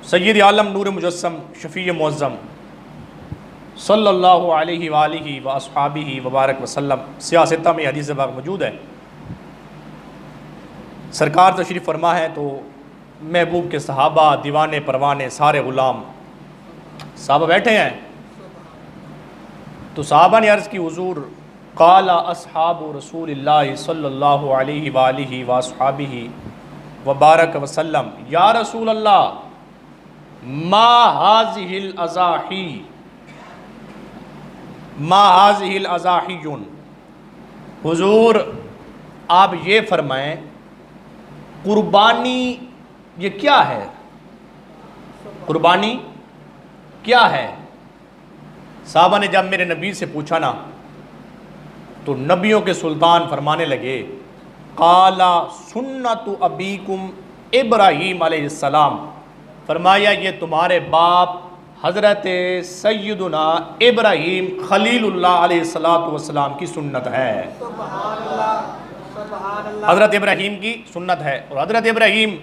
سید عالم نور مجسم شفیع معظم صلی اللہ علیہ وآلہ واصحابہ وبارک وسلم سیاستہ میں حدیث باغ موجود ہے۔ سرکار تشریف فرما ہے تو محبوب کے صحابہ، دیوانے پروانے، سارے غلام صحابہ بیٹھے ہیں، تو صحابہ نے عرض کی حضور قال اصحاب رسول اللہ صلی اللہ علیہ وآلہ واصحابہ وبارک وسلم یا رسول اللہ ما هذه الاضاحی ما هذه الاضاحیون، حضور آپ یہ فرمائیں قربانی یہ کیا ہے؟ قربانی کیا ہے؟ صحابہ نے جب میرے نبی سے پوچھا نا تو نبیوں کے سلطان فرمانے لگے قال سنت ابیکم ابراہیم علیہ السلام، فرمایا یہ تمہارے باپ حضرت سیدنا ابراہیم خلیل اللہ علیہ السلام کی سنت ہے۔ حضرت ابراہیم کی سنت ہے، اور حضرت ابراہیم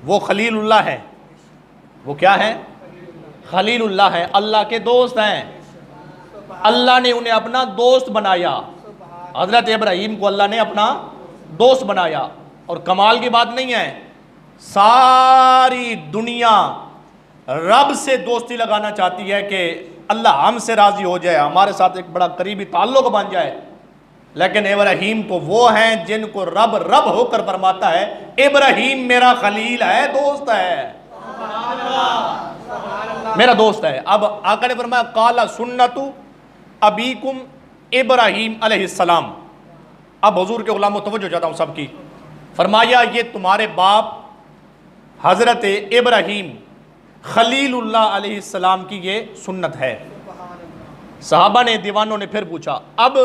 وہ خلیل اللہ ہے، وہ کیا ہے؟ خلیل اللہ ہے، اللہ کے دوست ہیں، اللہ نے انہیں اپنا دوست بنایا، حضرت ابراہیم کو اللہ نے اپنا دوست بنایا۔ اور کمال کی بات نہیں ہے، ساری دنیا رب سے دوستی لگانا چاہتی ہے کہ اللہ ہم سے راضی ہو جائے، ہمارے ساتھ ایک بڑا قریبی تعلق بن جائے، لیکن ابراہیم تو وہ ہیں جن کو رب ہو کر فرماتا ہے ابراہیم میرا خلیل ہے، دوست ہے، میرا دوست ہے۔ اب آقا نے فرمایا قال سنت ابیکم ابراہیم علیہ السلام۔ اب حضور کے غلاموں توجہ چاہتا ہوں سب کی، فرمایا یہ تمہارے باپ حضرت ابراہیم خلیل اللہ علیہ السلام کی یہ سنت ہے۔ صحابہ نے، دیوانوں نے پھر پوچھا، اب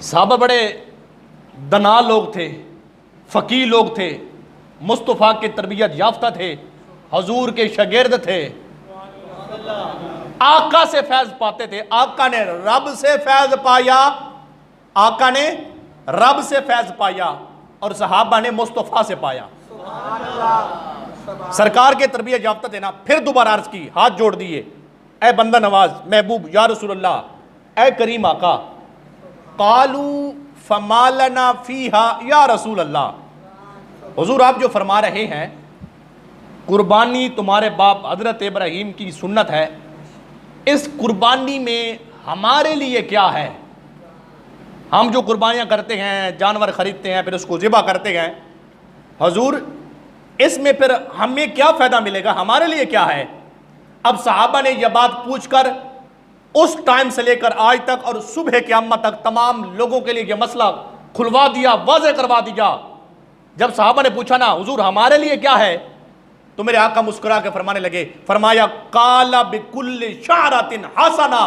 صحابہ بڑے دنا لوگ تھے، فقیہ لوگ تھے، مصطفیٰ کی تربیت یافتہ تھے، حضور کے شاگرد تھے، آقا سے فیض پاتے تھے، آقا نے رب سے فیض پایا، آقا نے رب سے فیض پایا اور صحابہ نے مصطفیٰ سے پایا۔ سرکار کے تربیت یافتہ تھے نا، پھر دوبارہ عرض کی، ہاتھ جوڑ دیے، اے بندہ نواز محبوب یا رسول اللہ، اے کریم آقا، قالوا فما لنا فیہا یا رسول اللہ، حضور آپ جو فرما رہے ہیں قربانی تمہارے باپ حضرت ابراہیم کی سنت ہے، اس قربانی میں ہمارے لیے کیا ہے؟ ہم جو قربانیاں کرتے ہیں، جانور خریدتے ہیں، پھر اس کو ذبح کرتے ہیں، حضور اس میں پھر ہمیں کیا فائدہ ملے گا، ہمارے لیے کیا ہے؟ اب صحابہ نے یہ بات پوچھ کر اس ٹائم سے لے کر آج تک اور صبح قیامت تک تمام لوگوں کے لیے یہ مسئلہ کھلوا دیا، واضح کروا دیا۔ جب صحابہ نے پوچھا نا حضور ہمارے لیے کیا ہے، تو میرے آقا مسکرا کے فرمانے لگے، فرمایا قال بکل شعرۃ حسنہ،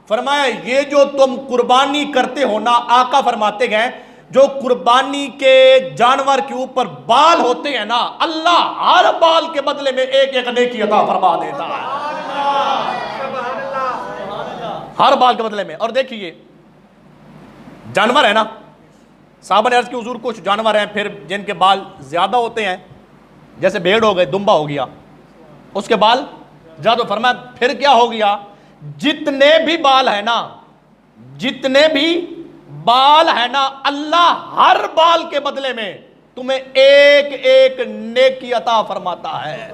فرمایا یہ جو تم قربانی کرتے ہو نا، آقا فرماتے ہیں جو قربانی کے جانور کے اوپر بال ہوتے ہیں نا، اللہ ہر بال کے بدلے میں ایک ایک نیکی عطا فرما دیتا ہے، ہر بال کے بدلے میں۔ اور دیکھیے جانور ہے نا، صحابہ نے عرض کی حضور کچھ جانور ہیں پھر جن کے بال زیادہ ہوتے ہیں، جیسے بھیڑ ہو گئے، دمبا ہو گیا، اس کے بال زیادہ، فرمایا پھر کیا ہو گیا، جتنے بھی بال ہیں نا، جتنے بھی بال ہیں نا، اللہ ہر بال کے بدلے میں تمہیں ایک ایک نیکی عطا فرماتا ہے۔